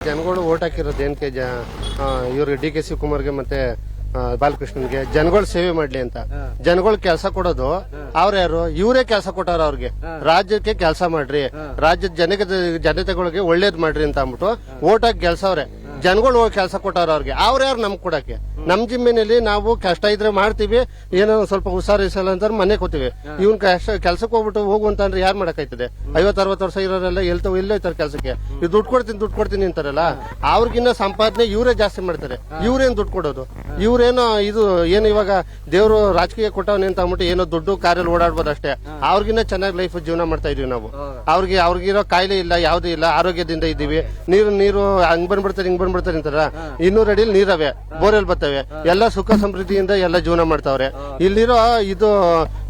ಜನಗಳು ಓಟ್ ಹಾಕಿರೋದು ಏನಕ್ಕೆ ಇವ್ರಿಗೆ ಡಿ.ಕೆ. ಶಿವಕುಮಾರ್ಗೆ ಮತ್ತೆ ಬಾಲಕೃಷ್ಣನ್ಗೆ ಜನಗಳು ಸೇವೆ ಮಾಡ್ಲಿ ಅಂತ. ಜನಗಳು ಕೆಲಸ ಕೊಡೋದು ಅವ್ರ್ಯಾರು? ಇವರೇ ಕೆಲಸ ಕೊಟ್ಟಾರ ಅವ್ರಿಗೆ. ರಾಜ್ಯಕ್ಕೆ ಕೆಲಸ ಮಾಡ್ರಿ, ರಾಜ್ಯದ ಜನತೆಗಳಿಗೆ ಒಳ್ಳೇದ್ ಮಾಡ್ರಿ ಅಂತ ಅಂದ್ಬಿಟ್ಟು ಓಟ್ ಹಾಕಿ ಗೆಲ್ಸವ್ರೆ. ಜನಗಳು ಹೋಗಿ ಕೆಲಸ ಕೊಟ್ಟಾರ ಅವ್ರಿಗೆ. ಅವ್ರ್ಯಾರು ನಮ್ಗೆ ಕೊಡಕ್ಕೆ? ನಮ್ ಜಿಮ್ಮಿನಲ್ಲಿ ನಾವು ಕಷ್ಟ ಇದ್ರೆ ಮಾಡ್ತೀವಿ, ಏನೋ ಸ್ವಲ್ಪ ಹುಷಾರಿಸಲ್ಲ ಅಂತ ಮನೆ ಕೂತೀವಿ. ಇವ್ನ ಕೆಲ್ಸಕ್ಕೆ ಹೋಗ್ಬಿಟ್ಟು ಹೋಗು ಅಂತ ಅಂದ್ರೆ ಯಾರು ಮಾಡಕ್ಕಾಯ್ತದೆ? 50-60 ವರ್ಷ ಇರೋರೆಲ್ಲ ಎಲ್ಲೋ ಇರ್ತಾರೆ ಕೆಲ್ಸಕ್ಕೆ. ಇದು ದುಡ್ಡು ಕೊಡ್ತೀನಿ ಅಂತಾರಲ್ಲ, ಅವ್ರಿಗಿನ್ನ ಸಂಪಾದನೆ ಇವರೇ ಜಾಸ್ತಿ ಮಾಡ್ತಾರೆ. ಇವ್ರೇನ್ ದುಡ್ಡು ಕೊಡೋದು? ಇವ್ರೇನೋ ಇದು ಏನು ಇವಾಗ ದೇವ್ರು ರಾಜಕೀಯ ಕೊಟ್ಟವನೇ ಅಂತ ಅಂದ್ಬಿಟ್ಟು ಏನೋ ದುಡ್ಡು ಕಾರಲ್ಲಿ ಓಡಾಡ್ಬೋದು ಅಷ್ಟೇ. ಅವ್ರಿಗಿನ್ನ ಚೆನ್ನಾಗಿ ಲೈಫ್ ಜೀವನ ಮಾಡ್ತಾ ಇದೀವಿ ನಾವು. ಅವ್ರಿಗಿರೋ ಕಾಯಿಲೆ ಇಲ್ಲ, ಯಾವ್ದು ಇಲ್ಲ, ಆರೋಗ್ಯದಿಂದ ಇದ್ದೀವಿ. ನೀರು ಹಂಗ್ ಬಂದ್ಬಿಡ್ತಾರೆ ಹಿಂಗ್ ಬಂದ್ಬಿಡ್ತಾರೆ ಅಂತಾರ. 200 ಅಡಿಲಿ ನೀರವೆ, ಬೋರ್ವೆಲ್ ಬರ್ತವೆ, ಎಲ್ಲ ಸುಖ ಸಮೃದ್ಧಿಯಿಂದ ಎಲ್ಲ ಜೀವನ ಮಾಡ್ತಾವ್ರೆ. ಇಲ್ಲಿರೋ ಇದು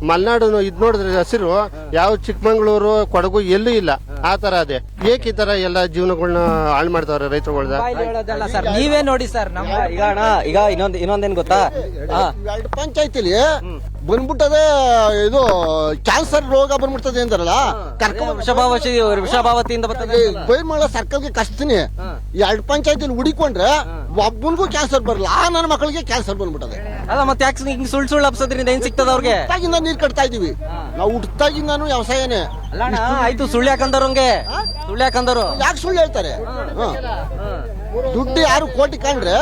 ಮಲೆನಾಡು ಇದ್ ನೋಡಿದ್ರೆ ಹಸಿರು ಯಾವ ಚಿಕ್ಕಮಂಗ್ಳೂರು ಕೊಡಗು ಎಲ್ಲೂ ಇಲ್ಲ. ಆ ತರ ಅದೇ ಏಕ್ ಈ ತರ ಎಲ್ಲ ಜೀವನಗಳನ್ನ ಹಾಳು ಮಾಡ್ತಾವ್ರೆ ರೈತರುಗಳ್ದ. ನೀವೇ ನೋಡಿ ಸರ್, ಈಗ ಇನ್ನೊಂದೇನ್ ಗೊತ್ತಾ, ಪಂಚಾಯತಿಲಿ ಬಂದ್ಬಿಟ್ಟದೆ ಇದು ಕ್ಯಾನ್ಸರ್ ರೋಗ ಬಂದ್ಬಿಡ್ತದೆ ಅಂತಾರಲ್ಲ, ವೃಷಭಾವತಿಯಿಂದ ಬರ್ತದೆ. ಬೈರ್ಮಳ ಸರ್ಕಲ್ಗೆ ಕಚ್ತೀನಿ, 2 ಪಂಚಾಯತಿಲಿ ಹುಡಿಕೊಂಡ್ರೆ ಒಬ್ಬನಿಗೂ ಕ್ಯಾನ್ಸರ್ ಬರಲ್ಲ. ನನ್ನ ಮಕ್ಕಳಿಗೆ ಕ್ಯಾನ್ಸರ್ ಬಂದ್ಬಿಟ್ಟದೆ. ಅಲ್ಲ ಮತ್ತೆ ಯಾಕೆ ಸುಳ್ಳು ಹಬ್ಸೋದ್ರಿಂದ ಏನ್ ಸಿಗ್ತದ ಅವ್ರಿಗೆ? ಹುಟ್ಟಾಗಿಂದ ನೀರ್ ಕಟ್ತಾ ಇದೀವಿ ನಾವು, ಹುಟ್ಟಾಗಿಂದಾನು ವ್ಯವಸಾಯನೇ. ಆಯ್ತು, ಸುಳ್ಳು ಯಾಕಂದವ್ರಂಗೆ? ಸುಳ್ಳು ಯಾಕಂದರು? ಯಾಕೆ ಸುಳ್ಳು ಹೇಳ್ತಾರೆ? ದುಡ್ಡು ಯಾರು ಕೋಟಿ ಕಂಡ್ರೆ